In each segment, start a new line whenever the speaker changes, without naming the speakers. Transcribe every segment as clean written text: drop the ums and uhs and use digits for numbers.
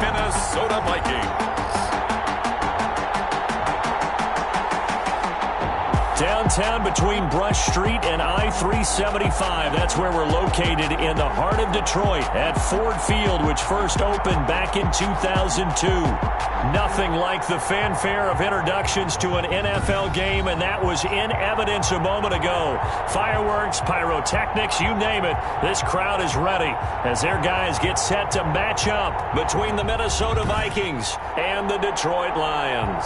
Minnesota Vikings.
Downtown between Brush Street and I-375. That's where we're located in the heart of Detroit at Ford Field, which first opened back in 2002. Nothing like the fanfare of introductions to an NFL game, and that was in evidence a moment ago. Fireworks, pyrotechnics, you name it. This crowd is ready as their guys get set to match up between the Minnesota Vikings and the Detroit Lions.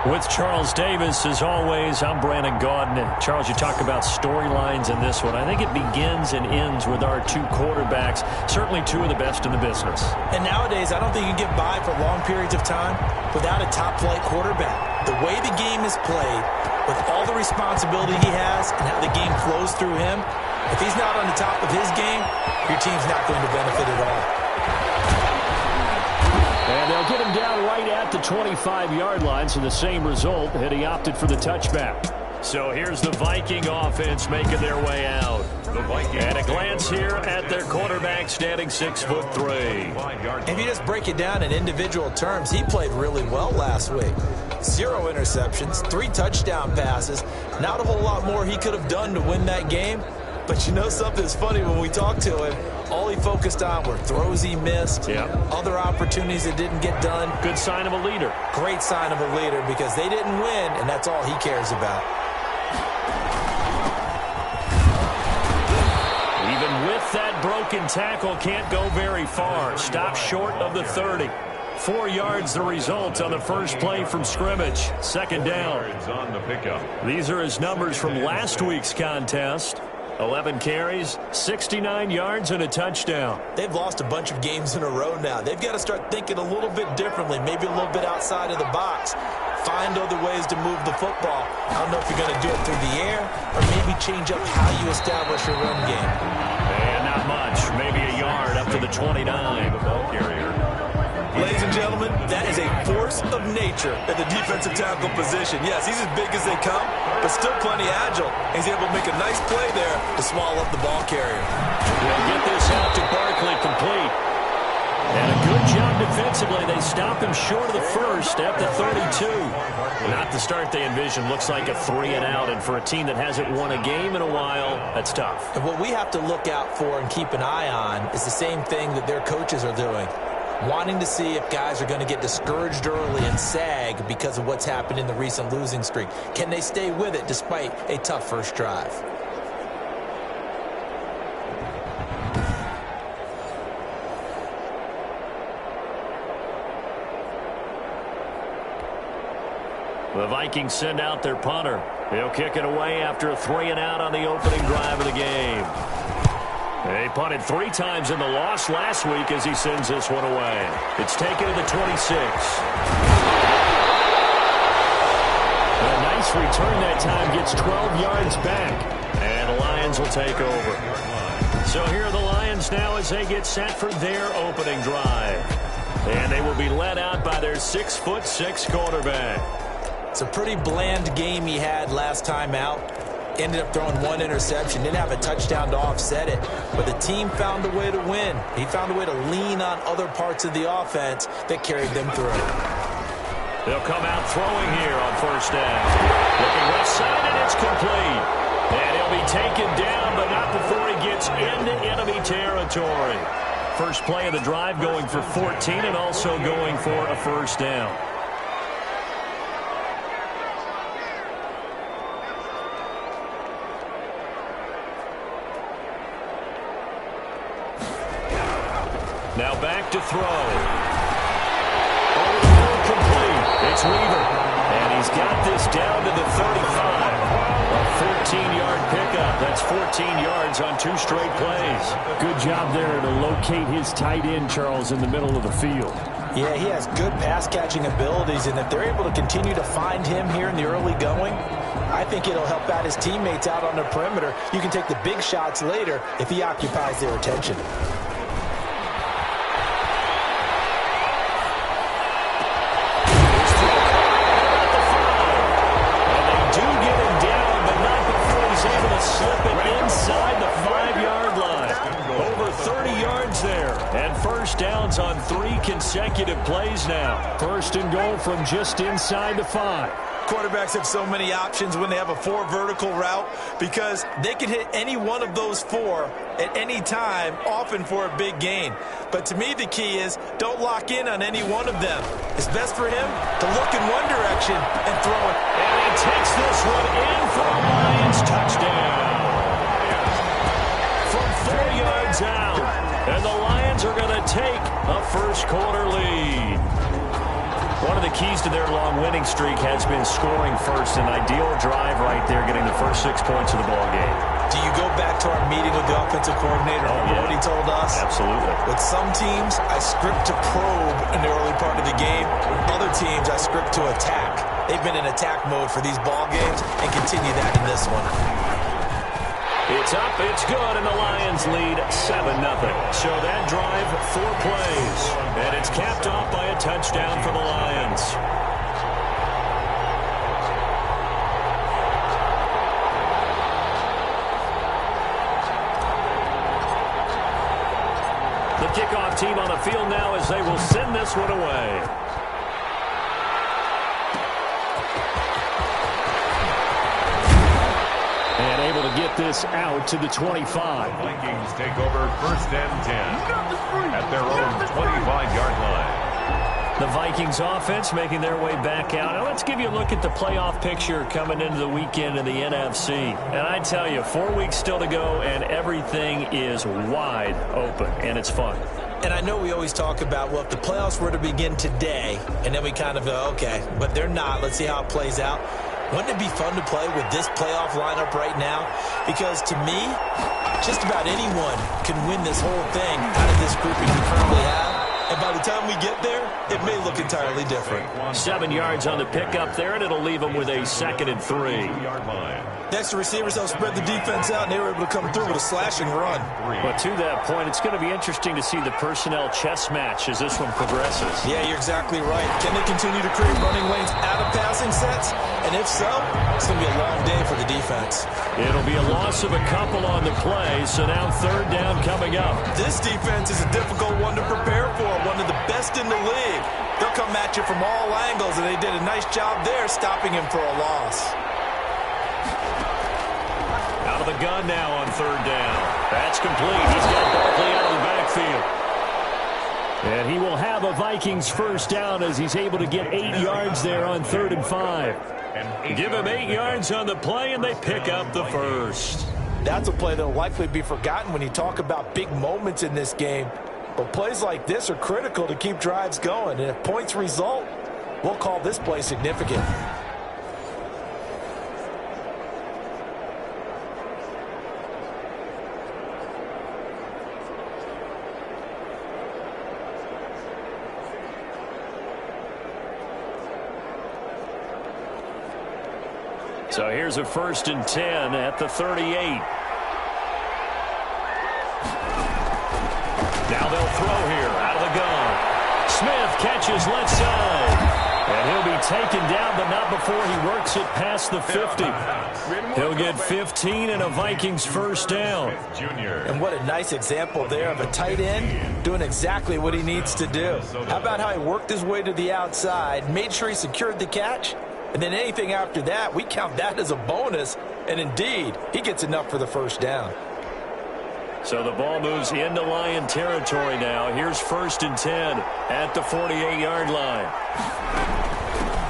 With Charles Davis, as always, I'm Brandon Gaudin. Charles, you talk about storylines in this one. I think it begins and ends with our two quarterbacks, certainly two of the best in the business.
And nowadays, I don't think you get by for long periods of time without a top-flight quarterback. The way the game is played, with all the responsibility he has and how the game flows through him, if he's not on the top of his game, your team's not going to benefit at all.
And they'll get him down right at the 25-yard line, so the same result, had he opted for the touchback. So here's the Viking offense making their way out. And a glance here at their quarterback standing 6'3".
If you just break it down in individual terms, he played really well last week. 0 interceptions, 3 touchdown passes. Not a whole lot more he could have done to win that game. But you know something's funny, when we talked to him, all he focused on were throws he missed, other opportunities that didn't get done.
Good sign of a leader.
Great sign of a leader, because they didn't win, and that's all he cares about.
Even with that broken tackle, can't go very far. Stop short of the 30. 4 yards the result on the first play from scrimmage. Second down. These are his numbers from last week's contest. 11 carries, 69 yards, and a touchdown.
They've lost a bunch of games in a row now. They've got to start thinking a little bit differently, maybe a little bit outside of the box. Find other ways to move the football. I don't know if you're going to do it through the air or maybe change up how you establish your run game.
And not much. Maybe a yard up to the 29.
Ladies and gentlemen, that is a force of nature at the defensive tackle position. Yes, he's as big as they come, but still plenty agile. He's able to make a nice play there to swallow up the ball carrier.
They'll get this out to Barkley, complete. And a good job defensively. They stop him short of the first at the 32. Not the start they envisioned. Looks like a 3-and-out, and for a team that hasn't won a game in a while, that's tough.
And what we have to look out for and keep an eye on is the same thing that their coaches are doing. Wanting to see if guys are going to get discouraged early and sag because of what's happened in the recent losing streak. Can they stay with it despite a tough first drive?
The Vikings send out their punter. They'll kick it away after a 3-and-out on the opening drive of the game. They punted 3 times in the loss last week as he sends this one away. It's taken to the 26. A nice return that time, gets 12 yards back. And the Lions will take over. So here are the Lions now as they get set for their opening drive. And they will be led out by their 6'6" quarterback.
It's a pretty bland game he had last time out. Ended up throwing 1 interception. Didn't have a touchdown to offset it. But the team found a way to win. He found a way to lean on other parts of the offense that carried them through.
They'll come out throwing here on first down. Looking left side, and it's complete. And he'll be taken down, but not before he gets into enemy territory. First play of the drive, going for 14 and also going for a first down. Now back to throw. Over the middle, complete. It's Weaver. And he's got this down to the 35. A 14-yard pickup. That's 14 yards on 2 straight plays.
Good job there to locate his tight end, Charles, in the middle of the field.
Yeah, he has good pass-catching abilities, and if they're able to continue to find him here in the early going, I think it'll help out his teammates out on the perimeter. You can take the big shots later if he occupies their attention.
Slip it inside the 5-yard line. first downs on 3 consecutive plays now. First and goal from just inside the 5.
Quarterbacks have so many options when they have a 4 vertical route because they can hit any one of those 4 at any time, often for a big gain. But to me, the key is don't lock in on any one of them. It's best for him to look in one direction and throw it.
And he takes this one in for a Lions touchdown. From 4 yards out. And the Lions are going to take a first-quarter lead. One of the keys to their long winning streak has been scoring first. An ideal drive right there, getting the first 6 points of the ball game.
Do you go back to our meeting with the offensive coordinator and what he told us?
Absolutely.
With some teams, I script to probe in the early part of the game. With other teams, I script to attack. They've been in attack mode for these ball games and continue that in this one.
It's up, it's good, and the Lions lead 7-0. So that drive, 4 plays. And it's capped off by a touchdown for the Lions. The kickoff team on the field now as they will send this one away. And able to get this out to the 25.
Vikings take over first and 10 at their own 25-yard line.
The Vikings offense making their way back out. Now let's give you a look at the playoff picture coming into the weekend in the NFC. And I tell you, 4 weeks still to go, and everything is wide open, and it's fun.
And I know we always talk about, well, if the playoffs were to begin today, and then we kind of go, okay, but they're not. Let's see how it plays out. Wouldn't it be fun to play with this playoff lineup right now? Because to me, just about anyone can win this whole thing out of this grouping we currently have. And by the time we get there, it may look entirely different.
7 yards on the pickup there, and it'll leave them with a 2nd and 3.
Next, the receivers helped spread the defense out, and they were able to come through with a slashing run.
But to that point, it's going to be interesting to see the personnel chess match as this one progresses.
Yeah, you're exactly right. Can they continue to create running lanes out of passing sets? And if so, it's going to be a long day for the defense.
It'll be a loss of a couple on the play, so now 3rd down coming up.
This defense is a difficult one to prepare for, one of the best in the league. They'll come at you from all angles, and they did a nice job there stopping him for a loss.
Out of the gun now on 3rd down. That's complete. He's got Barkley out of the backfield. And he will have a Vikings first down as he's able to get 8 yards there on 3rd and 5. Give him 8 yards on the play, and they pick up the first.
That's a play that will likely be forgotten when you talk about big moments in this game. But plays like this are critical to keep drives going. And if points result, we'll call this play significant.
So here's a 1st and 10 at the 38. Now they'll throw here out of the gun. Smith catches left side. And he'll be taken down, but not before he works it past the 50. He'll get 15 and a Vikings first down.
And what a nice example there of a tight end doing exactly what he needs to do. How about how he worked his way to the outside, made sure he secured the catch, and then anything after that, we count that as a bonus. And indeed, he gets enough for the first down.
So the ball moves into Lion territory now. Here's 1st and 10 at the 48-yard line.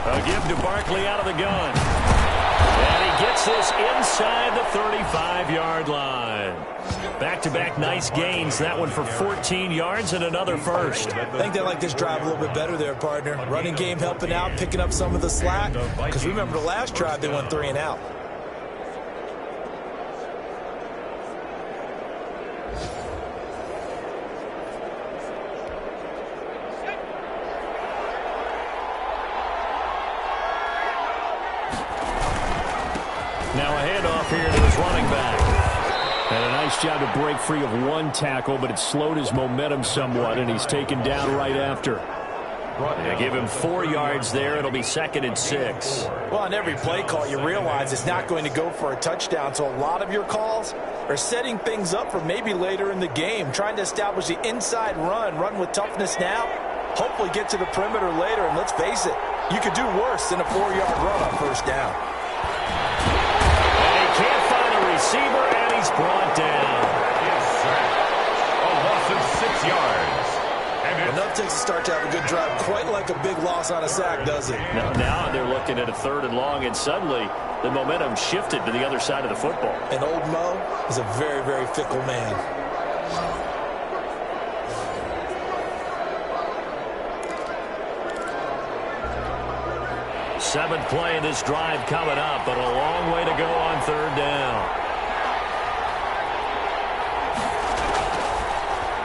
A give to Barkley out of the gun. And he gets this inside the 35-yard line. Back-to-back nice gains. That one for 14 yards and another first.
I think they like this drive a little bit better there, partner. Running game helping out, picking up some of the slack. Because remember the last drive, they went 3 and out.
Now a handoff here to his running back. And a nice job to break free of one tackle, but it slowed his momentum somewhat, and he's taken down right after. They give him 4 yards there. It'll be 2nd and 6.
Well, on every play call, you realize it's not going to go for a touchdown. So a lot of your calls, or setting things up for maybe later in the game, trying to establish the inside run with toughness now, hopefully get to the perimeter later, and let's face it, you could do worse than a 4-yard run on first down.
And he can't find a receiver, and he's brought down.
He's sacked. A loss of 6 yards.
Enough takes a start to have a good drive, quite like a big loss on a sack, does it?
Now they're looking at a 3rd and long, and suddenly the momentum shifted to the other side of the football.
And old Mo is a very, very fickle man.
Seventh play of this drive coming up, but a long way to go on 3rd down.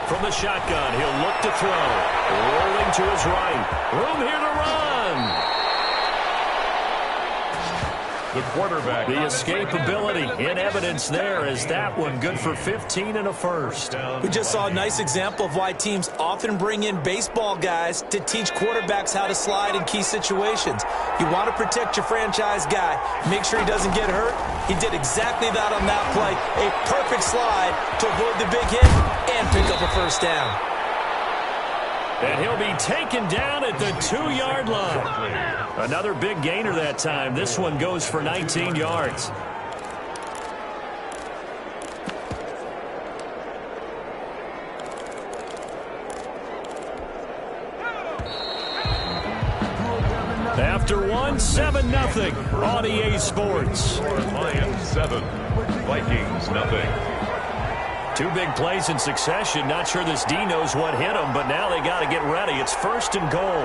From the shotgun, he'll look to throw. Rolling to his right. Room here to run.
The quarterback.
The escapability in evidence there as that one good for 15 and a first.
We just saw a nice example of why teams often bring in baseball guys to teach quarterbacks how to slide in key situations. You want to protect your franchise guy. Make sure he doesn't get hurt. He did exactly that on that play. A perfect slide to avoid the big hit and pick up a first down.
And he'll be taken down at the 2-yard line. Another big gainer that time. This one goes for 19 yards. After one, 7-0 on EA Sports.
Lions 7, Vikings nothing.
2 big plays in succession. Not sure this D knows what hit him, but now they got to get ready. It's 1st and goal.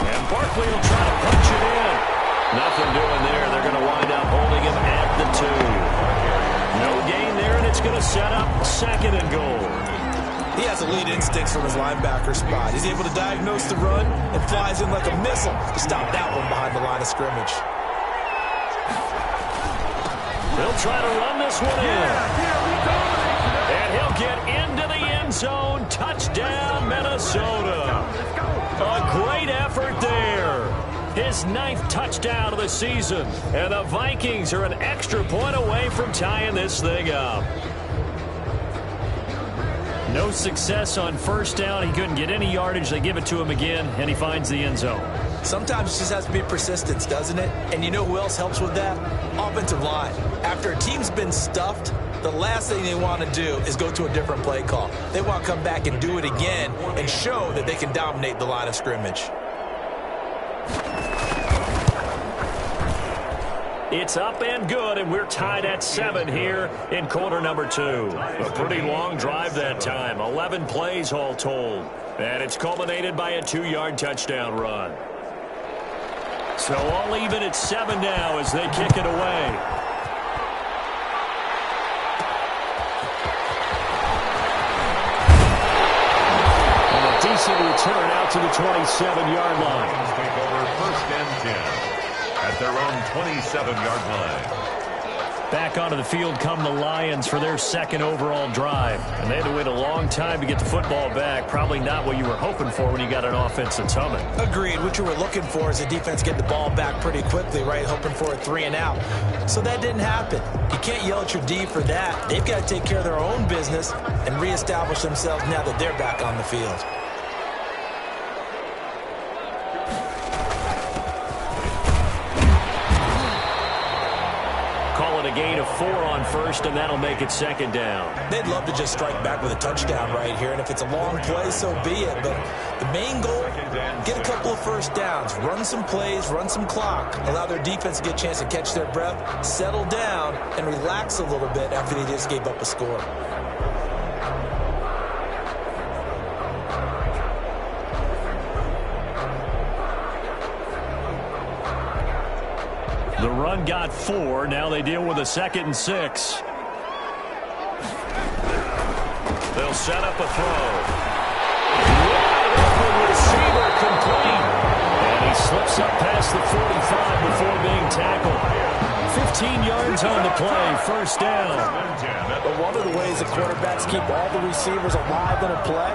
And Barkley will try to punch it in. Nothing doing there. They're going to wind up holding him at the 2. No gain there, and it's going to set up 2nd and goal.
He has elite instincts from his linebacker spot. He's able to diagnose the run and flies in like a missile to stop that one behind the line of scrimmage.
He'll try to run this one in. And he'll get into the end zone. Touchdown, Minnesota. A great effort there. His 9th touchdown of the season. And the Vikings are an extra point away from tying this thing up. No success on first down. He couldn't get any yardage. They give it to him again, and he finds the end zone.
Sometimes it just has to be persistence, doesn't it? And you know who else helps with that? Offensive line. After a team's been stuffed, the last thing they want to do is go to a different play call. They want to come back and do it again and show that they can dominate the line of scrimmage.
It's up and good, and we're tied at 7 here in quarter number 2. A pretty long drive that time. 11 plays all told. And it's culminated by a 2-yard touchdown run. So all even at 7 now as they kick it away. And a decent return out to the 27-yard line.
Take over 1st and 10 at their own 27-yard line.
Back onto the field come the Lions for their 2nd overall drive. And they had to wait a long time to get the football back. Probably not what you were hoping for when you got an offense that's humming.
Agreed. What you were looking for is a defense get the ball back pretty quickly, right? Hoping for a 3 and out. So that didn't happen. You can't yell at your D for that. They've got to take care of their own business and reestablish themselves now that they're back on the field.
A gain of 4 on first, and that'll make it 2nd down.
They'd love to just strike back with a touchdown right here, and if it's a long play, so be it. But the main goal, get a couple of first downs, run some plays, run some clock, allow their defense to get a chance to catch their breath, settle down, and relax a little bit after they just gave up a score.
The run got 4. Now they deal with a 2nd and 6. They'll set up a throw. Wide open receiver complete. And he slips up past the 45 before being tackled. 15 yards on the play. 1st down.
But one of the ways the quarterbacks keep all the receivers alive in a play,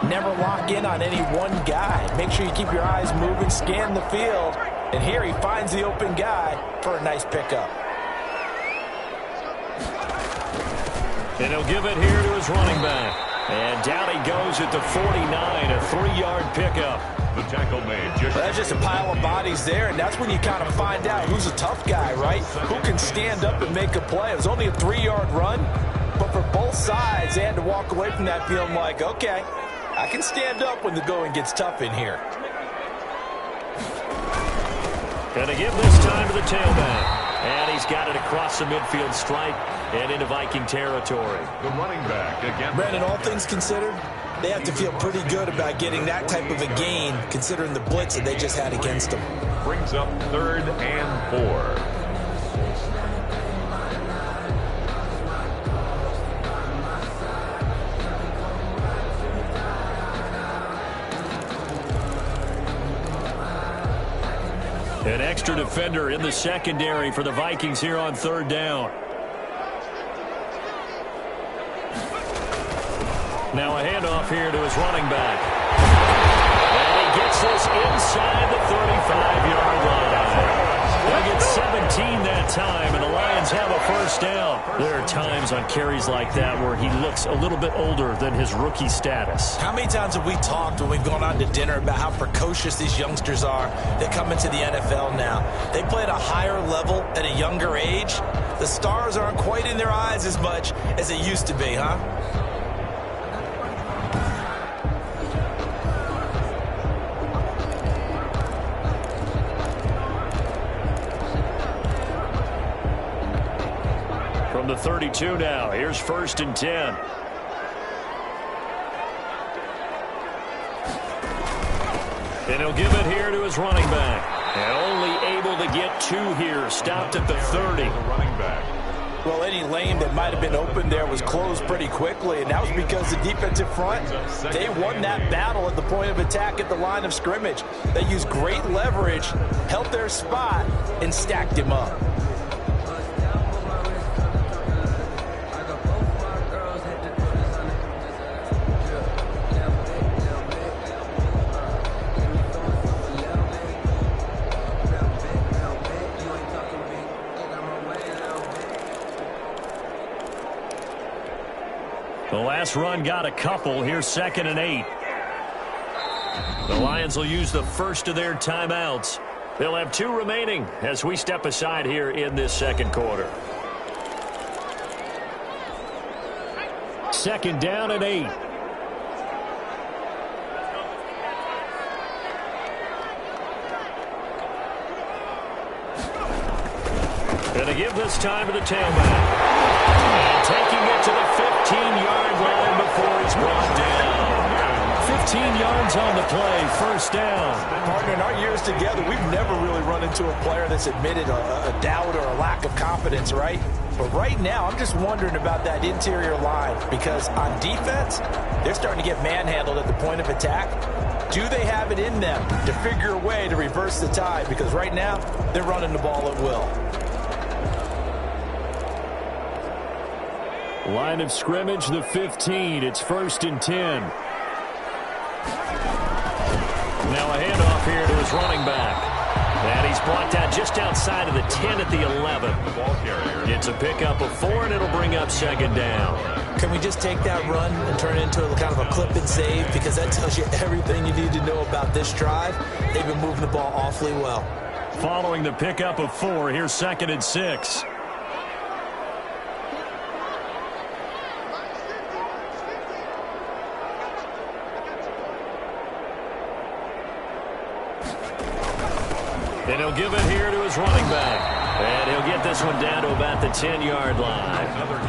never lock in on any one guy. Make sure you keep your eyes moving, scan the field. And here he finds the open guy for a nice pickup.
And he'll give it here to his running back. And down he goes at the 49, a 3-yard pickup.
The tackle made.
That's just a pile of bodies there, and that's when you kind of find out who's a tough guy, right? Who can stand up and make a play. It was only a 3-yard run, but for both sides, they had to walk away from that feeling like, okay, I can stand up when the going gets tough in here.
Going to give this time to the tailback. And he's got it across the midfield stripe and into Viking territory.
The running back again.
Brandon, all things considered, they have to feel pretty good about getting that type of a gain, considering the blitz that they just had against them.
Brings up 3rd and 4.
An extra defender in the secondary for the Vikings here on 3rd down. Now a handoff here to his running back. And he gets this inside the 35-yard line. They'll get 17 that time, and the Lions have a 1st down. There are times on carries like that where he looks a little bit older than his rookie status.
How many times have we talked when we've gone out to dinner about how precocious these youngsters are that come into the NFL now? They play at a higher level at a younger age. The stars aren't quite in their eyes as much as they used to be, huh?
From the 32 now, here's 1st and 10. And he'll give it here to his running back. And only able to get 2 here, stopped at the 30.
The running back.
Well, any lane that might have been open there was closed pretty quickly, and that was because the defensive front, they won that battle at the point of attack at the line of scrimmage. They used great leverage, held their spot, and stacked him up.
The last run got a couple. Here's 2nd and 8. The Lions will use the first of their timeouts. They'll have 2 remaining as we step aside here in this 2nd quarter. 2nd down and 8. Going to give this time to the tailback. And taking it to the 15-yard line before he's brought down. 15 yards on the play, 1st down.
Partner, in our years together, we've never really run into a player that's admitted a doubt or a lack of confidence, right? But right now, I'm just wondering about that interior line, because on defense, they're starting to get manhandled at the point of attack. Do they have it in them to figure a way to reverse the tide? Because right now, they're running the ball at will.
Line of scrimmage, the 15. It's 1st and 10. Now a handoff here to his running back. And he's brought down just outside of the 10 at the 11. It's a pickup of 4, and it'll bring up 2nd down.
Can we just take that run and turn it into kind of a clip and save? Because that tells you everything you need to know about this drive. They've been moving the ball awfully well.
Following the pickup of 4, here's 2nd and 6. And he'll give it here to his running back. And he'll get this one down to about the 10-yard line.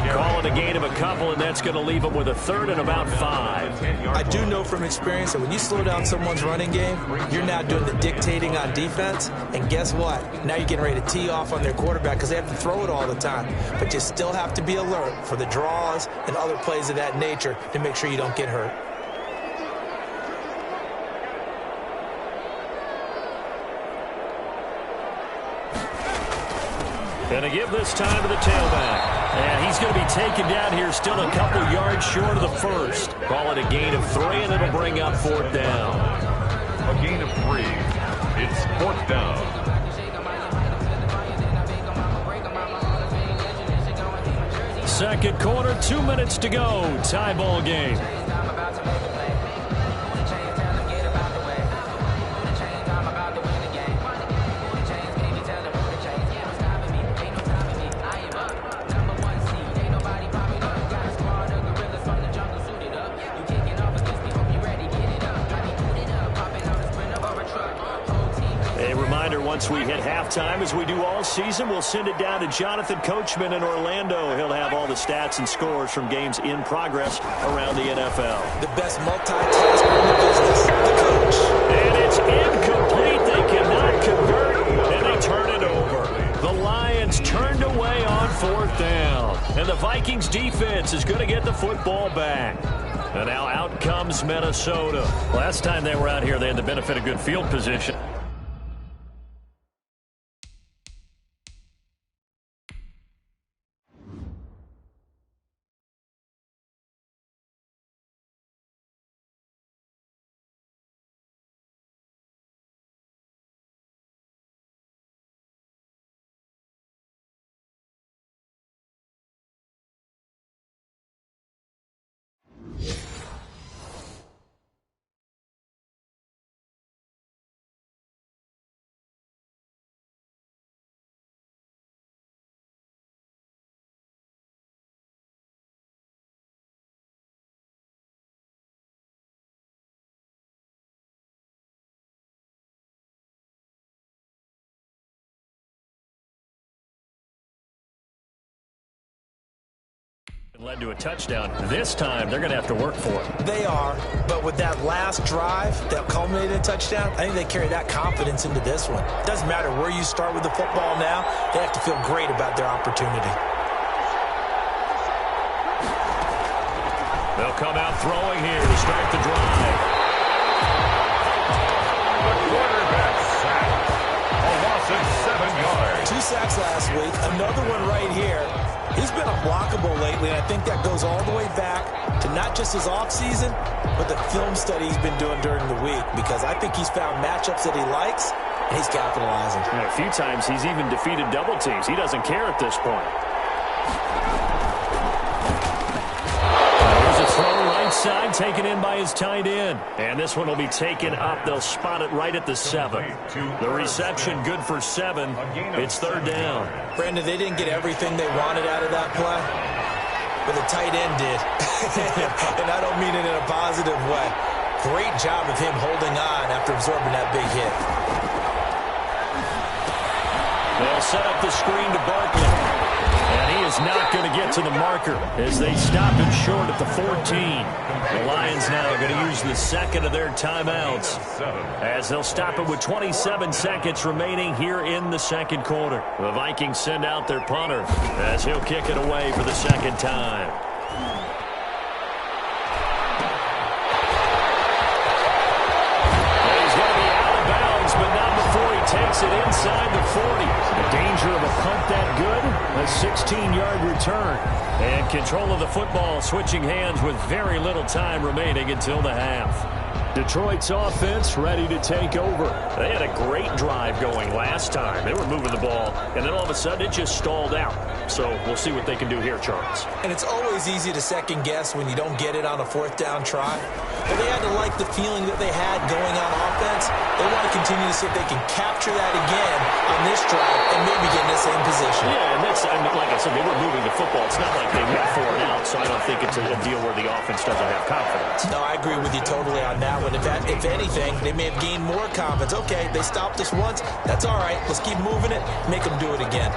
Call it a gain of a couple, and that's going to leave him with a 3rd and about 5.
I do know from experience that when you slow down someone's running game, you're now doing the dictating on defense. And guess what? Now you're getting ready to tee off on their quarterback because they have to throw it all the time. But you still have to be alert for the draws and other plays of that nature to make sure you don't get hurt.
Going to give this time to the tailback. And he's going to be taken down here still a couple yards short of the 1st. Call it a gain of 3, and it'll bring up 4th down.
A gain of 3. It's 4th down.
Second quarter, 2 minutes to go. Tie ball game. Once we hit halftime, as we do all season, we'll send it down to Jonathan Coachman in Orlando. He'll have all the stats and scores from games in progress around the NFL.
The best multitasker in the business, the coach.
And it's incomplete. They cannot convert, and they turn it over. The Lions turned away on fourth down, and the Vikings defense is going to get the football back. And now out comes Minnesota. Last time they were out here, they had the benefit of good field position. Led to a touchdown. This time, they're going to have to work for it.
They are, but with that last drive that culminated in a touchdown, I think they carry that confidence into this one. It doesn't matter where you start with the football now. They have to feel great about their opportunity.
They'll come out throwing here to start the drive.
The quarterback sacked. A loss of 7 yards.
2 sacks last week. Another one right here. He's been unblockable lately, and I think that goes all the way back to not just his offseason, but the film study he's been doing during the week, because I think he's found matchups that he likes, and he's capitalizing.
And a few times he's even defeated double teams. He doesn't care at this point. There's a throw right side, taken in by his tight end. And this one will be taken up. They'll spot it right at the 7. The reception good for 7. It's third down.
Brandon, they didn't get everything they wanted out of that play, but the tight end did. And I don't mean it in a positive way. Great job of him holding on after absorbing that big hit.
They'll set up the screen to Barkley. And he is not going to get to the marker as they stop him short at the 14. The Lions now are going to use the second of their timeouts as they'll stop it with 27 seconds remaining here in the second quarter. The Vikings send out their punter as he'll kick it away for the second time. He's going to be out of bounds, but not before he takes it inside the 40. The danger of a punt that good, a 16-yard return. And control of the football switching hands with very little time remaining until the half. Detroit's offense ready to take over. They had a great drive going last time. They were moving the ball, and then all of a sudden it just stalled out. So we'll see what they can do here, Charles.
And it's always easy to second guess when you don't get it on a fourth down try. But they had to like the feeling that they had going on offense. They want to continue to see if they can capture that again on this drive and maybe get in the same position.
Yeah, and that's, I mean, like I said, they were moving the football. It's not like they went 4 and out, so I don't think it's a deal where the offense doesn't have confidence.
No, I agree with you totally on that one. If anything, they may have gained more confidence. Okay, they stopped us once. That's all right. Let's keep moving it. Make them do it again.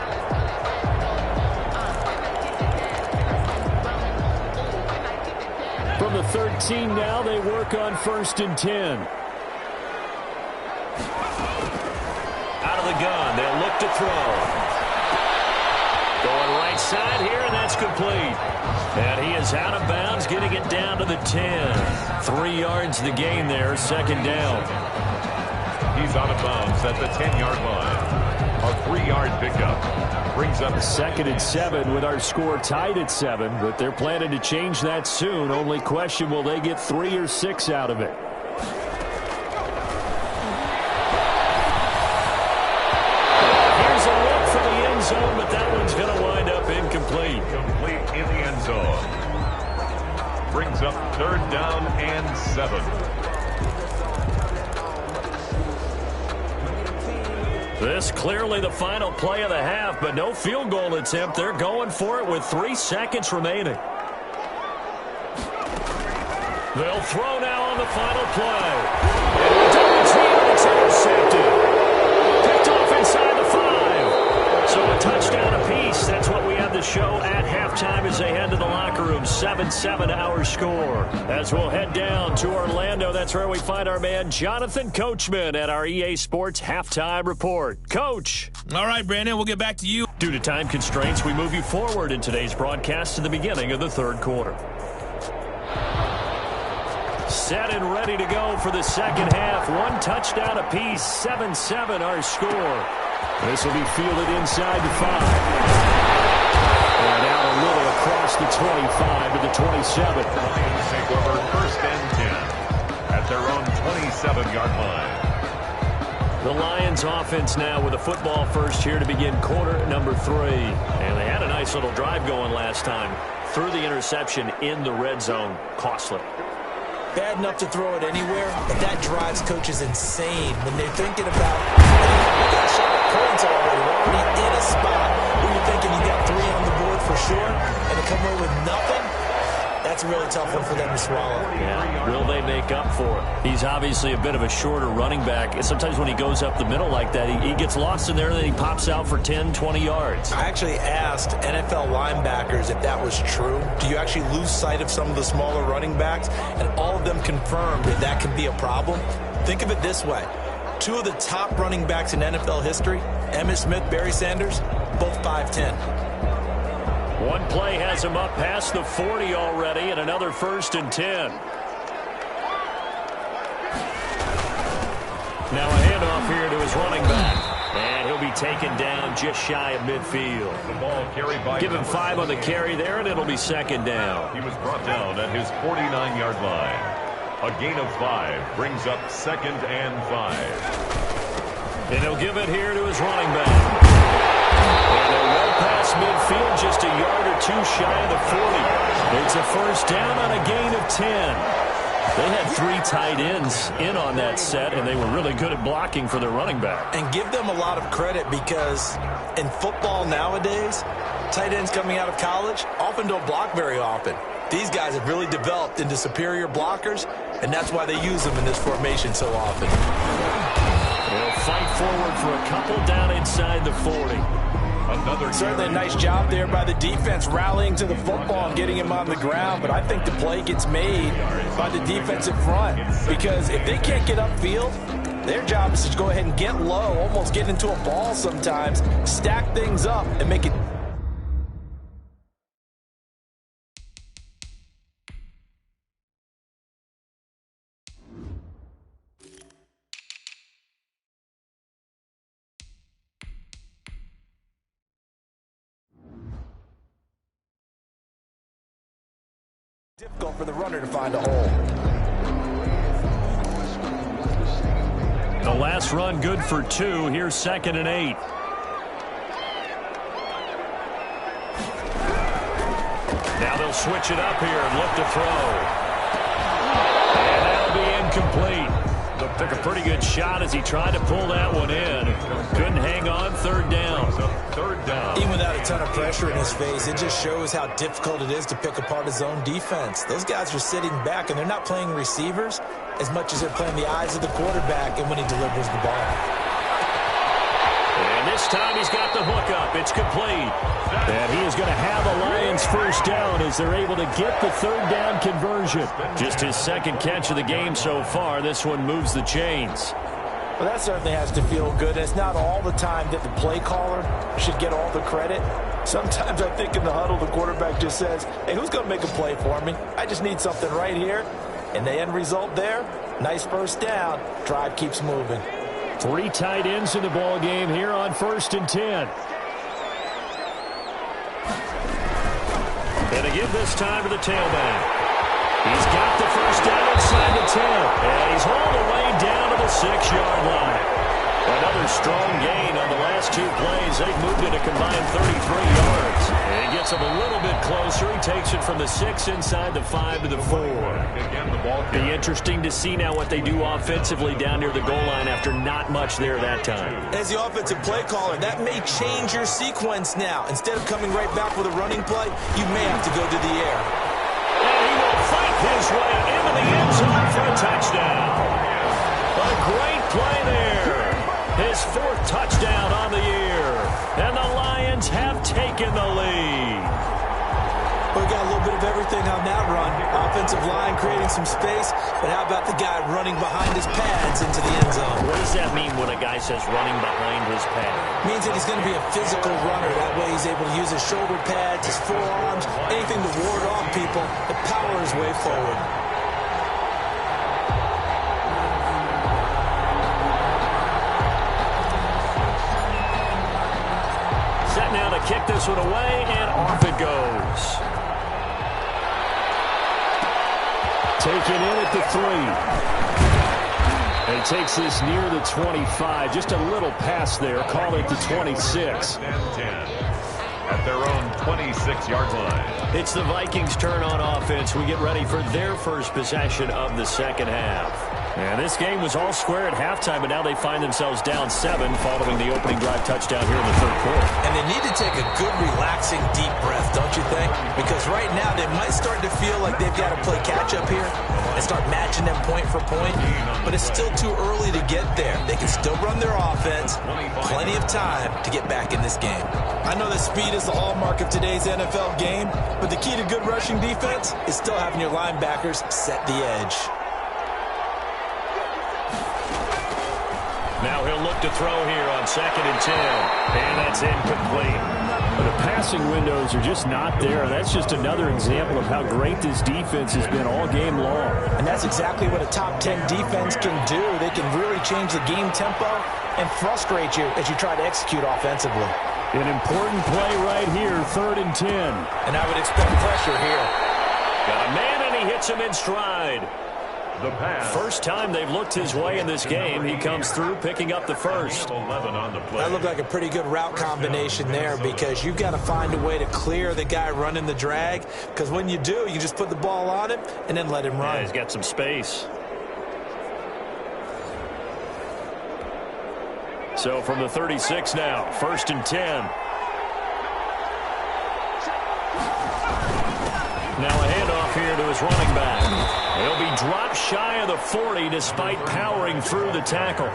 From the 13 now, they work on 1st and 10.
Out of the gun, they'll look to throw. Going right side here, and that's complete. And he is out of bounds, getting it down to the 10. 3 yards the gain there, second down.
He's out of bounds at the 10-yard line. A 3-yard pickup brings up
2nd and 7 with our score tied at 7, but they're planning to change that soon. Only question, will they get 3 or 6 out of it?
Here's a look for the end zone, but that one's going to wind up incomplete.
complete in the brings up 3rd down and 7.
This clearly the final play of the half, but no field goal attempt. They're going for it with 3 seconds remaining. They'll throw now on the final play. And double team, and it's intercepted. Picked off inside the 5. So a touchdown apiece. That's what we have to show at halftime as they head to the locker room. 7-7 our score. As we'll head down to Orlando, that's where we find our man Jonathan Coachman at our EA Sports Halftime Report. Coach.
All right, Brandon, we'll get back to you.
Due to time constraints, we move you forward in today's broadcast to the beginning of the 3rd quarter. Set and ready to go for the second half. 1 touchdown apiece. 7-7 our score. This will be fielded inside the 5. And out a little across the 25 to the 27.
The Lions take over 1st and 10 at their own 27-yard line.
The Lions offense now with a football first here to begin quarter number 3. And they had a nice little drive going last time. Threw the interception in the red zone. Costly.
Bad enough to throw it anywhere, but that drives coaches insane when they're thinking about, we got a shot at points already. We're already in a spot where you're thinking you got 3 on the board for sure, and to come away with nothing, that's a really tough one for them to swallow.
Yeah, will they make up for it? He's obviously a bit of a shorter running back. Sometimes when he goes up the middle like that, he gets lost in there, and then he pops out for 10, 20 yards.
I actually asked NFL linebackers if that was true. Do you actually lose sight of some of the smaller running backs? And all of them confirmed that that can be a problem. Think of it this way. 2 of the top running backs in NFL history, Emmitt Smith, Barry Sanders, both 5'10".
One play has him up past the 40 already, and another 1st and 10. Now a handoff here to his running back. And he'll be taken down just shy of midfield.
The ball carried by.
Give him 5 on the carry there, and it'll be 2nd down.
He was brought down at his 49-yard line. A gain of 5 brings up 2nd and 5.
And he'll give it here to his running back. And they're well past midfield, just a yard or 2 shy of the 40. It's a 1st down on a gain of 10. They had 3 tight ends in on that set, and they were really good at blocking for their running back.
And give them a lot of credit because in football nowadays, tight ends coming out of college often don't block very often. These guys have really developed into superior blockers, and that's why they use them in this formation so often.
They'll fight forward for a couple down inside the 40.
Certainly a nice job there by the defense rallying to the football and getting him on the ground, but I think the play gets made by the defensive front because if they can't get upfield, their job is to go ahead and get low, almost get into a ball sometimes, stack things up, and make it. Difficult for the runner to find a hole.
The last run good for 2. Here's 2nd and 8. Now they'll switch it up here and look to throw. And that'll be incomplete. They'll pick a pretty good shot as he tried to pull that one in. Couldn't hang on. 3rd down.
Even without a ton of pressure in his face, it just shows how difficult it is to pick apart his own defense. Those guys are sitting back, and they're not playing receivers as much as they're playing the eyes of the quarterback and when he delivers the ball.
And this time he's got the hook up. It's complete. And he is going to have a Lions 1st down as they're able to get the 3rd down conversion. Just his 2nd catch of the game so far. This one moves the chains.
Well, that certainly has to feel good. It's not all the time that the play caller should get all the credit. Sometimes I think in the huddle, the quarterback just says, hey, who's going to make a play for me? I just need something right here. And the end result there, nice 1st down. Drive keeps moving.
3 tight ends in the ball game here on 1st and 10. And again this time to the tailback. He's got the 1st down inside the 10. And he's all the way down to the 6-yard line. Another strong gain on the last 2 plays. They've moved it a combined 33 yards. And he gets him a little bit closer. He takes it from the 6 inside the 5 to the 4. Be interesting to see now what they do offensively down near the goal line after not much there that time.
As the offensive play caller, that may change your sequence now. Instead of coming right back with a running play, you may have to go to the air.
And he will fight his way into the end zone for a touchdown. A great play there. His 4th touchdown on the year. And the Lions have taken the lead.
We got a little bit of everything on that run. Offensive line creating some space, but how about the guy running behind his pads into the end zone?
What does that mean when a guy says running behind his pad?
Means that he's going to be a physical runner. That way he's able to use his shoulder pads, his forearms, anything to ward off people to power his way forward.
Set now to kick this one away, and off it goes.
Taken in at the 3. And takes this near the 25. Just a little pass there. Call it the 26.
At their own 26-yard line.
It's the Vikings' turn on offense. We get ready for their first possession of the second half. And this game was all square at halftime, but now they find themselves down 7 following the opening drive touchdown here in the 3rd quarter.
And they need to take a good, relaxing, deep breath, don't you think? Because right now they might start to feel like they've got to play catch-up here and start matching them point for point. But it's still too early to get there. They can still run their offense. Plenty of time to get back in this game. I know that speed is the hallmark of today's NFL game, but the key to good rushing defense is still having your linebackers set the edge.
Now he'll look to throw here on 2nd and 10. And that's incomplete.
But the passing windows are just not there. That's just another example of how great this defense has been all game long.
And that's exactly what a top 10 defense can do. They can really change the game tempo and frustrate you as you try to execute offensively.
An important play right here, 3rd and 10.
And I would expect pressure here.
Got a man, and he hits him in stride.
The pass.
First time they've looked his way in this game. He comes through picking up the first.
11 on the play.
That looked like a pretty good route combination there because you've got to find a way to clear the guy running the drag, because when you do, you just put the ball on him and then let him run.
Yeah, he's got some space. So from the 36 now, 1st and 10. Now a handoff here to his running back. He'll be dropped shy of the 40 despite powering through the tackle.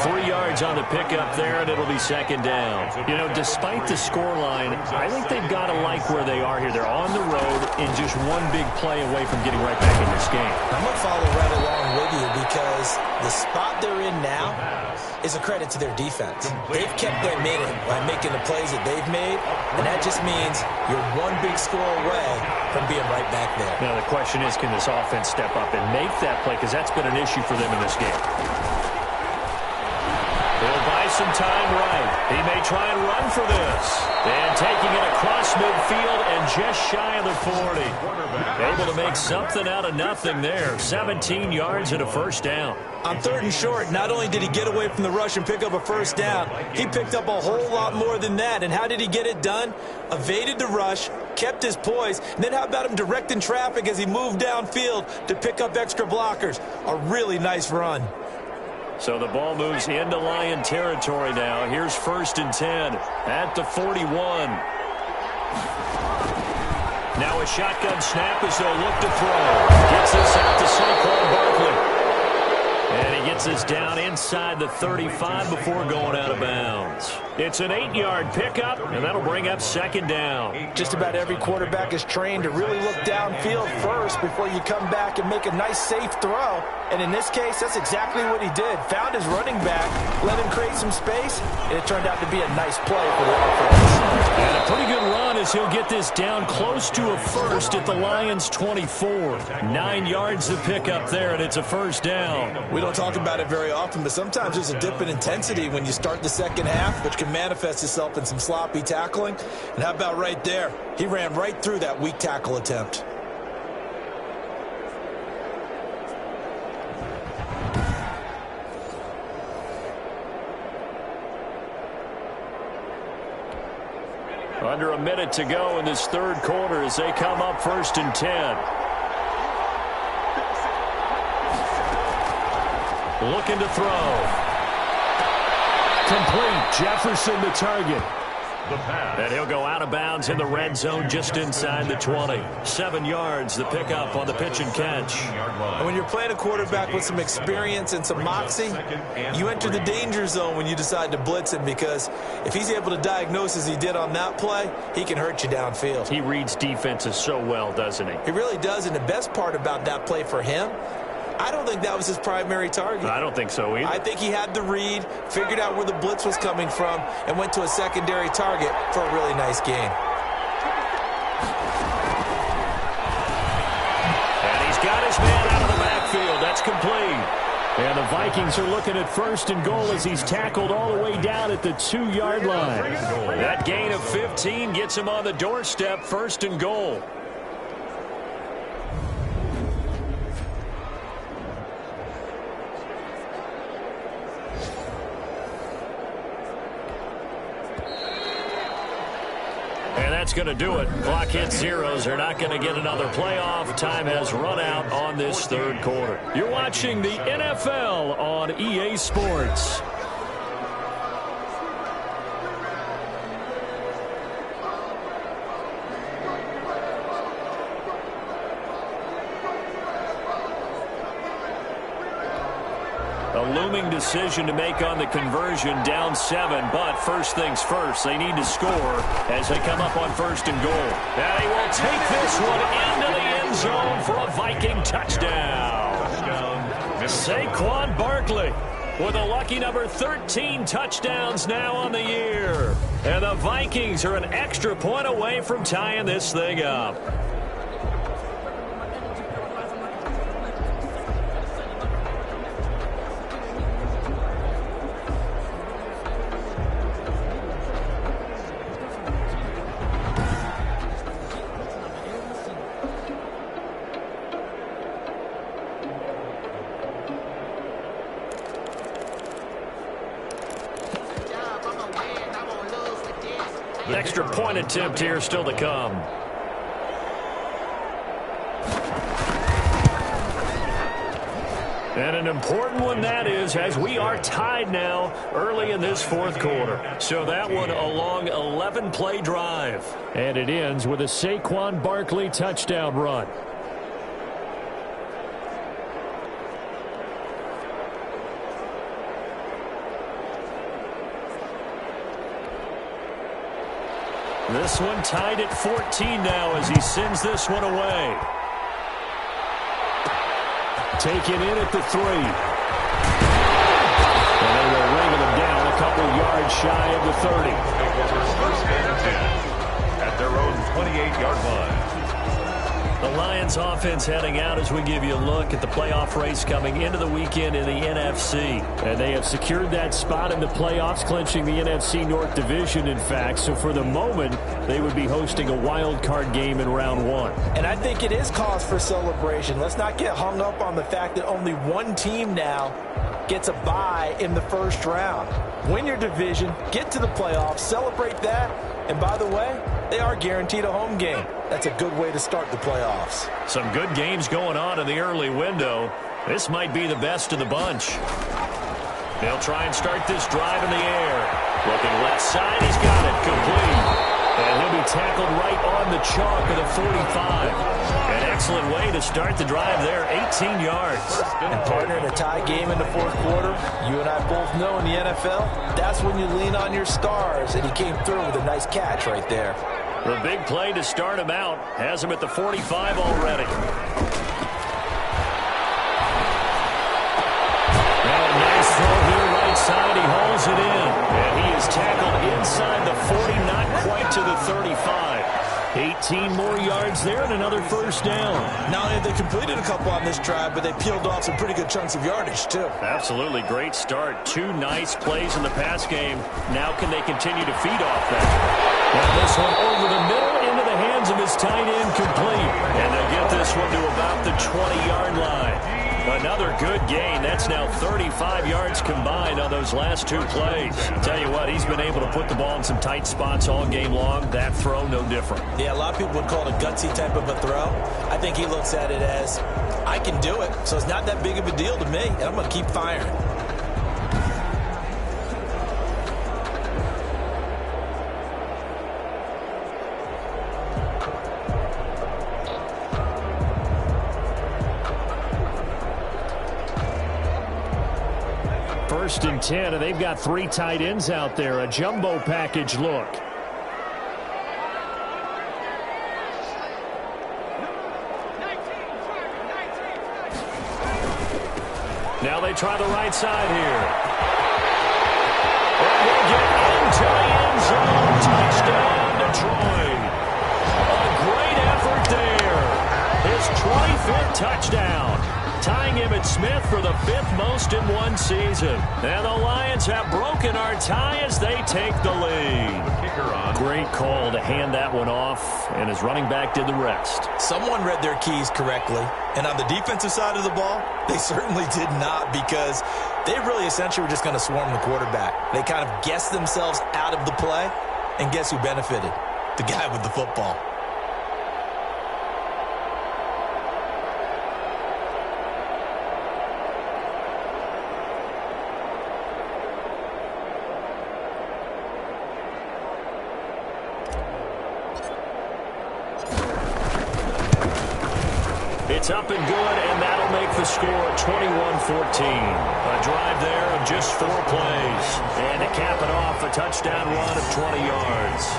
3 yards on the pickup there, and it'll be 2nd down. You know, despite the scoreline, I think they've got to like where they are here. They're on the road and just one big play away from getting right back in this game.
I'm going to follow right along with you because the spot they're in now is a credit to their defense. They've kept them in it by making the plays that they've made, and that just means you're one big score away from being right back there.
Now the question is, can this offense step up and make that play? Because that's been an issue for them in this game. He'll buy some time right. He may try and run for this. And taking it across midfield and just shy of the 40. Able to make something out of nothing there. 17 yards and a 1st down.
On 3rd and short, not only did he get away from the rush and pick up a 1st down, he picked up a whole lot more than that. And how did he get it done? Evaded the rush, kept his poise, and then how about him directing traffic as he moved downfield to pick up extra blockers? A really nice run.
So the ball moves into Lion territory now. Here's 1st and 10 at the 41. Now a shotgun snap as they'll look to throw. Gets this out to Saquon Barkley. And he gets this down inside the 35 before going out of bounds. It's an 8-yard pickup, and that'll bring up 2nd down.
Just about every quarterback is trained to really look downfield first before you come back and make a nice, safe throw. And in this case, that's exactly what he did. Found his running back, let him create some space, and it turned out to be a nice play for the offense.
And a pretty good run as he'll get this down close to a 1st at the Lions' 24. 9 yards to pick up there, and it's a 1st down.
We don't talk about it very often, but sometimes there's a dip in intensity when you start the second half, which can manifest itself in some sloppy tackling. And how about right there? He ran right through that weak tackle attempt.
Under a minute to go in this third quarter as they come up 1st and 10. Looking to throw. Complete. Jefferson the target.
The pass.
And he'll go out of bounds in the red zone just inside the 20. 7 yards, the pickup on the pitch and catch.
And when you're playing a quarterback with some experience and some moxie, you enter the danger zone when you decide to blitz him, because if he's able to diagnose as he did on that play, he can hurt you downfield.
He reads defenses so well, doesn't he?
He really does, and the best part about that play for him, I don't think that was his primary target.
I don't think so either.
I think he had the read, figured out where the blitz was coming from, and went to a secondary target for a really nice gain.
And he's got his man out of the backfield. That's complete.
And the Vikings are looking at 1st and goal as he's tackled all the way down at the 2-yard line.
That gain of 15 gets him on the doorstep, 1st and goal. And that's going to do it. Clock hits zeros. They're not going to get another playoff. Time has run out on this third quarter.
You're watching the NFL on EA Sports.
A looming decision to make on the conversion, down 7, but first things first, they need to score as they come up on 1st and goal. Now he will take this one into the end zone for a Viking touchdown. Saquon Barkley with a lucky number 13 touchdowns now on the year. And the Vikings are an extra point away from tying this thing up. Extra point attempt here still to come. And an important one that is, as we are tied now early in this fourth quarter. So that one a long 11-play drive.
And it ends with a Saquon Barkley touchdown run.
This one tied at 14 now as he sends this one away.
Taken in at the 3. And they will ring him down a couple yards shy of the 30.
First and 10 at their own 28-yard line.
The Lions offense heading out as we give you a look at the playoff race coming into the weekend in the NFC.
And they have secured that spot in the playoffs, clinching the NFC North Division, in fact. So for the moment, they would be hosting a wild card game in round 1.
And I think it is cause for celebration. Let's not get hung up on the fact that only one team now gets a bye in the first round. Win your division, get to the playoffs, celebrate that, and by the way, they are guaranteed a home game. That's a good way to start the playoffs.
Some good games going on in the early window. This might be the best of the bunch. They'll try and start this drive in the air. Looking left side, he's got it, complete. And he'll be tackled right on the chalk of the 45. An excellent way to start the drive there, 18 yards.
And partner, in a tie game in the fourth quarter, you and I both know in the NFL, that's when you lean on your stars, and he came through with a nice catch right there.
The big play to start him out has him at the 45 already. And a nice throw here right side. He hauls it in. And he is tackled inside the 40, not quite to the 35.
18 more yards there and another first down.
Not only have they completed a couple on this drive, but they peeled off some pretty good chunks of yardage, too.
Absolutely great start. 2 nice plays in the pass game. Now can they continue to feed off that? And this one over the middle into the hands of his tight end, complete. And they get this one to about the 20-yard line. A Another good gain. That's now 35 yards combined on those last two plays. Tell you what, he's been able to put the ball in some tight spots all game long. That throw, no different.
Yeah, a lot of people would call it a gutsy type of a throw. I think he looks at it as, I can do it, so it's not that big of a deal to me, and I'm going to keep firing.
First and 10, and they've got three tight ends out there. A jumbo package look. Now they try the right side here. And they get into the end zone. Touchdown, Detroit. A great effort there. His 25th touchdown. Tying Emmitt Smith for the 5th most in one season. And the Lions have broken our tie as they take the lead. Great call to hand that one off, and his running back did the rest.
Someone read their keys correctly, and on the defensive side of the ball, they certainly did not, because they really essentially were just going to swarm the quarterback. They kind of guessed themselves out of the play, and guess who benefited? The guy with the football.
It's up and good, and that'll make the score 21-14. A drive there of just 4 plays. And to cap it off, a touchdown run of 20 yards.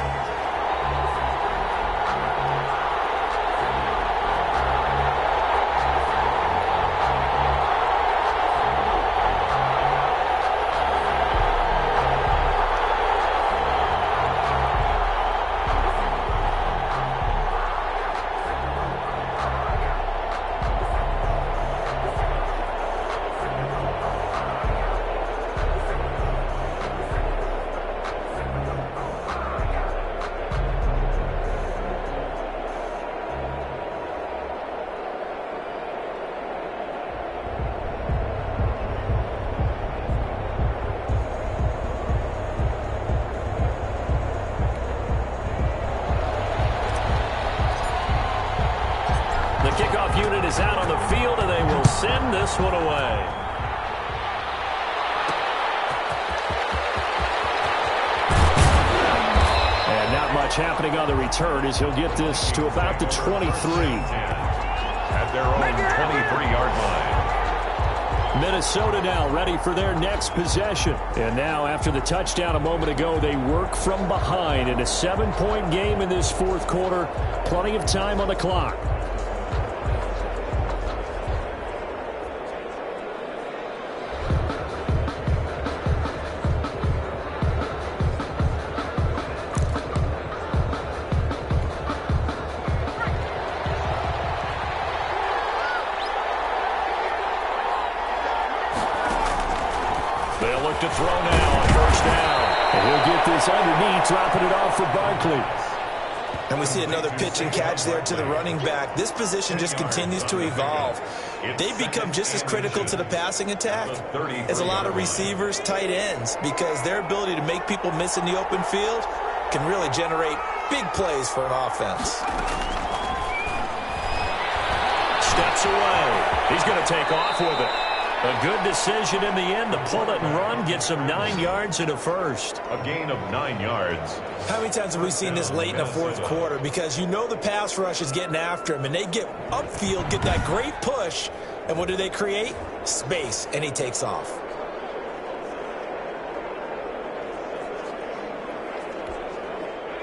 Kickoff unit is out on the field, and they will send this one away. And not much happening on the return as he'll get this to about the 23.
At their own 23-yard line.
Minnesota now ready for their next possession. And now, after the touchdown a moment ago, they work from behind in a 7-point game in this fourth quarter. Plenty of time on the clock. They'll look to throw now on first down. And he'll get this underneath, dropping it off for Barkley.
And we see another pitch and catch there to the running back. This position just continues to evolve. They've become just as critical to the passing attack as a lot of receivers, tight ends, because their ability to make people miss in the open field can really generate big plays for an offense.
Steps away. He's going to take off with it. A good decision in the end to pull it and run, gets him 9 yards and a first.
A gain of 9 yards.
How many times have we seen this late in the fourth quarter? Because you know the pass rush is getting after him, and they get upfield, get that great push, and what do they create? Space, and he takes off.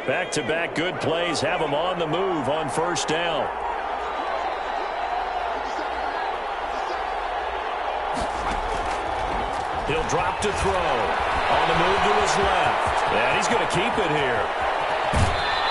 Back-to-back good plays have him on the move on first down. He'll drop to throw. On the move to his left. And he's going to keep it here.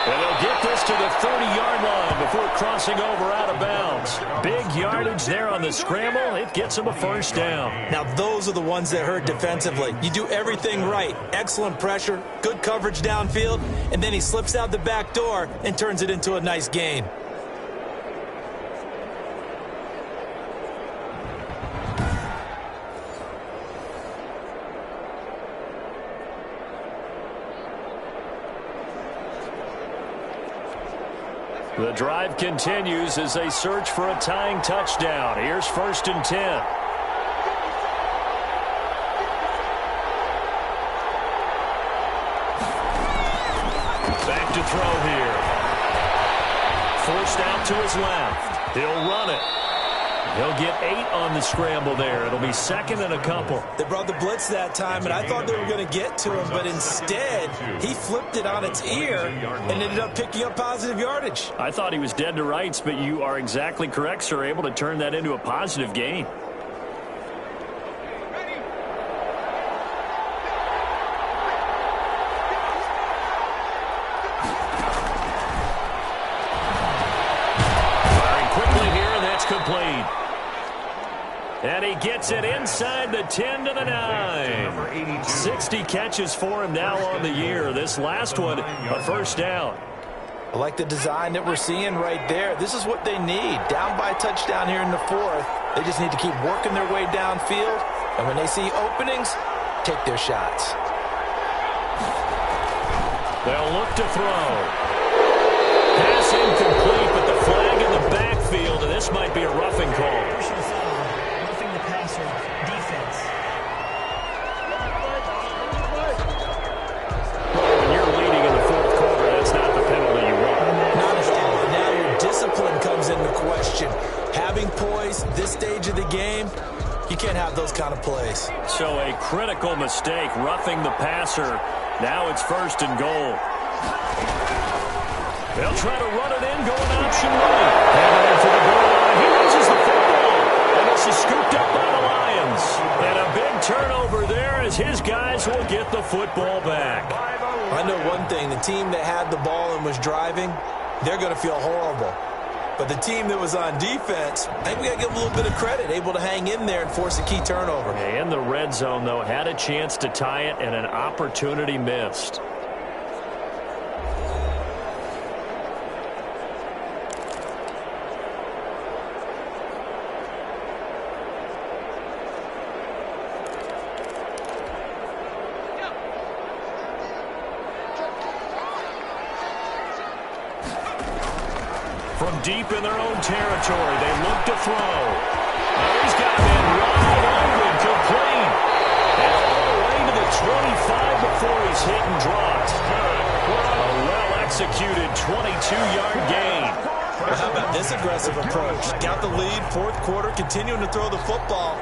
And he'll get this to the 30-yard line before crossing over out of bounds. Big yardage there on the scramble. It gets him a first down.
Now, those are the ones that hurt defensively. You do everything right. Excellent pressure, good coverage downfield, and then he slips out the back door and turns it into a nice gain.
The drive continues as they search for a tying touchdown. Here's 1st and 10. Back to throw here. Forced out to his left. He'll run it. He'll get 8 on the scramble there. It'll be 2nd and a couple.
They brought the blitz that time, and I thought they were going to get to him, but instead he flipped it on its ear and ended up picking up positive yardage.
I thought he was dead to rights, but you are exactly correct, sir. Able to turn that into a positive gain. Firing quickly here, and that's complete. And he gets it inside the 10 to the 9. 60 catches for him now on the year. This last one, a first down.
I like the design that we're seeing right there. This is what they need. Down by a touchdown here in the 4th. They just need to keep working their way downfield. And when they see openings, take their shots.
They'll look to throw. Pass incomplete, but the flag in the backfield, and this might be a roughing call.
Having poise this stage of the game, you can't have those kind of plays.
So a critical mistake, roughing the passer. Now it's 1st and goal. They'll try to run it in, going option right. And for the goal line, he loses the football. And this is scooped up by the Lions. And a big turnover there as his guys will get the football back.
I know one thing, the team that had the ball and was driving, they're going to feel horrible. But the team that was on defense, I think we got to give them a little bit of credit, able to hang in there and force a key turnover.
In the red zone, though, had a chance to tie it and an opportunity missed. From deep in their own territory, they look to throw. Oh, he's got him wide open, complete. And all the way to the 25 before he's hit and dropped. A well-executed 22-yard gain.
Well, how about this aggressive approach? Got the lead, 4th quarter, continuing to throw the football.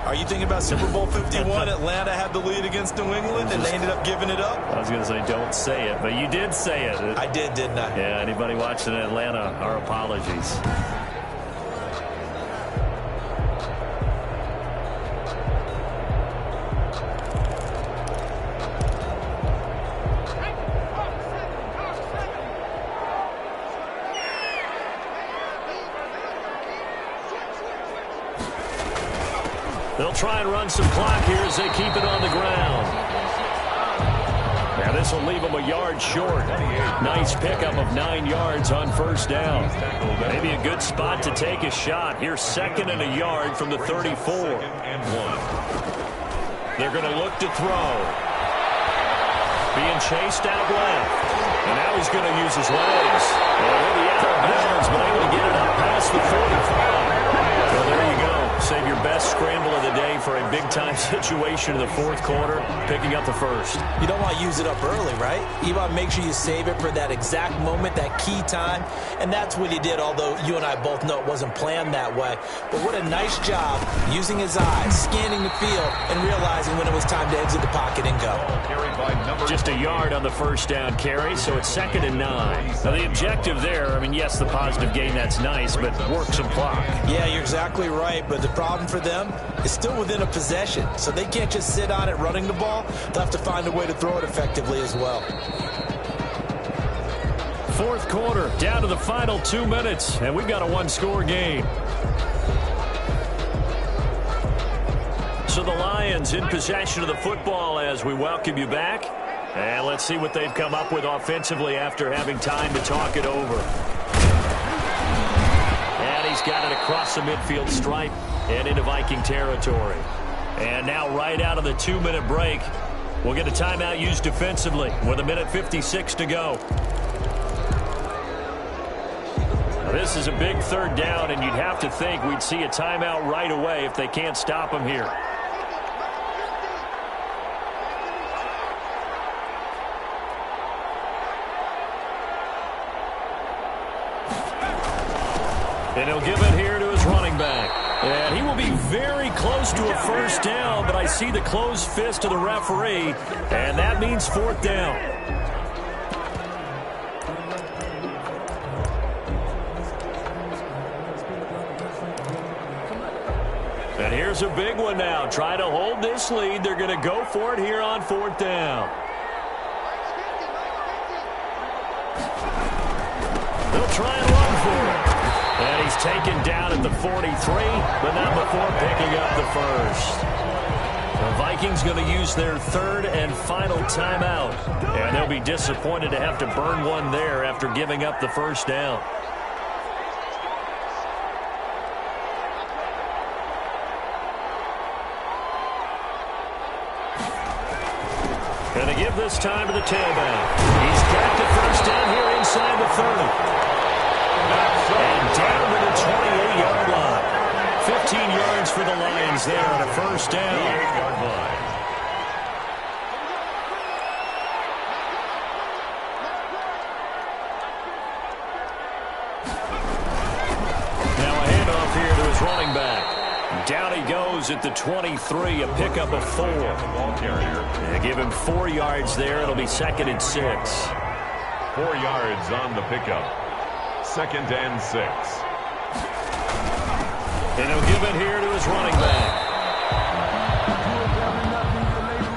Are you thinking about Super Bowl 51? Atlanta had the lead against New England, and they ended up giving it up?
I was going to say, don't say it, but you did say it.
I did, didn't I?
Yeah, anybody watching Atlanta, our apologies. They'll try and run some clock here as they keep it on the ground. Now this will leave them a yard short. Nice pickup of 9 yards on 1st down. Maybe a good spot to take a shot. Here's 2nd and a yard from the 34. They're going to look to throw. Being chased out left. And now he's going to use his legs. And he'll be out of bounds, but able to get it up past the 45. Well, there you go. Save your best scramble of the day for a big-time situation in the 4th quarter, picking up the 1st.
You don't want to use it up early, right? You want to make sure you save it for that exact moment, that key time, and that's what he did, although you and I both know it wasn't planned that way. But what a nice job using his eyes, scanning the field, and realizing when it was time to exit the pocket and go.
Just a yard on the 1st down carry, so it's 2nd and 9. Now, the objective there, I mean, yes, the positive gain, that's nice, but work some clock.
Yeah, you're exactly right, but the problem for them is still within a possession, so they can't just sit on it running the ball. They'll have to find a way to throw it effectively as well.
4th quarter, down to the final 2 minutes, and we've got a 1-score game. So the Lions in possession of the football as we welcome you back. And let's see what they've come up with offensively after having time to talk it over. And he's got it across the midfield stripe and into Viking territory. And now right out of the 2-minute break, we'll get a timeout used defensively with 1:56 to go. This is a big third down, and you'd have to think we'd see a timeout right away if they can't stop him here. And he'll give it here to his running back. And he will be very close to a first down, but I see the closed fist of the referee, and that means fourth down. And here's a big one now. Try to hold this lead. They're going to go for it here on fourth down. They'll try and run for it. And he's taken down at the 43, but not before picking up the first. The Vikings going to use their third and final timeout. And they'll be disappointed to have to burn one there after giving up the first down. Going to give this time to the tailback. He's got the first down here inside the 30. And down to the 28-yard line. 15 yards for the Lions there on a first down.
28-yard line.
Now a handoff here to his running back. Down he goes at the 23, a pickup of 4.
Ball carrier.
They give him 4 yards there. It'll be 2nd and 6.
4 yards on the pickup. 2nd and 6.
And he'll give it here to his running back.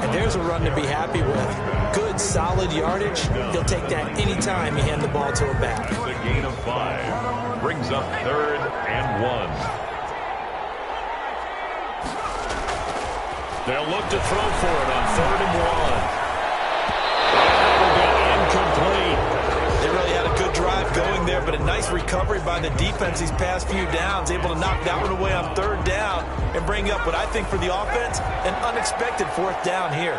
And there's a run to be happy with. Good, solid yardage. He'll take that anytime you hand the ball to a back.
The gain of 5 brings up 3rd and 1.
They'll look to throw for it on 3rd and 1. And that will be incomplete.
They really had a good drive going there, but a nice recovery by the defense these past few downs, able to knock that one away on 3rd down and bring up what I think for the offense, an unexpected 4th down here.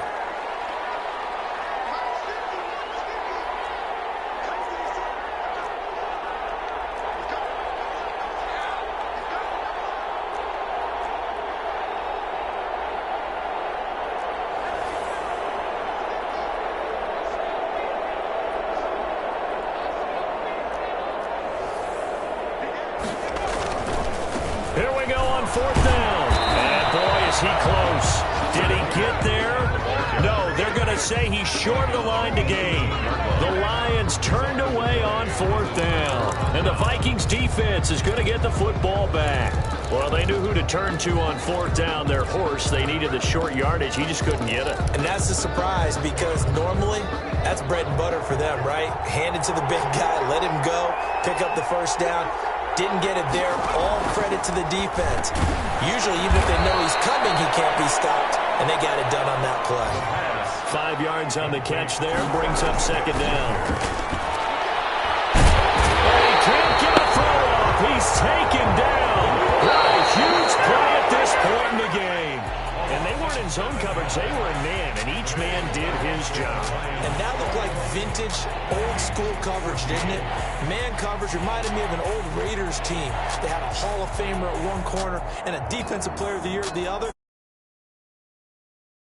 Here we go on 4th down. And boy, is he close. Did he get there? No, they're going to say he's short of the line to gain. The Lions turned away on 4th down. And the Vikings defense is going to get the football back. Well, they knew who to turn to on 4th down. Their horse, they needed the short yardage. He just couldn't get it.
And that's a surprise because normally that's bread and butter for them, right? Hand it to the big guy, let him go, pick up the first down. Didn't get it there. All credit to the defense. Usually, even if they know he's coming, he can't be stopped. And they got it done on that play.
5 yards on the catch there. Brings up 2nd down. And he can't get a throw off. He's taken down. What a huge play at this point in the game. And they weren't in zone coverage. They were in man, and each man did his job.
And that looked like vintage, old-school coverage, didn't it? Man coverage reminded me of an old Raiders team. They had a Hall of Famer at one corner and a Defensive Player of the Year at the other.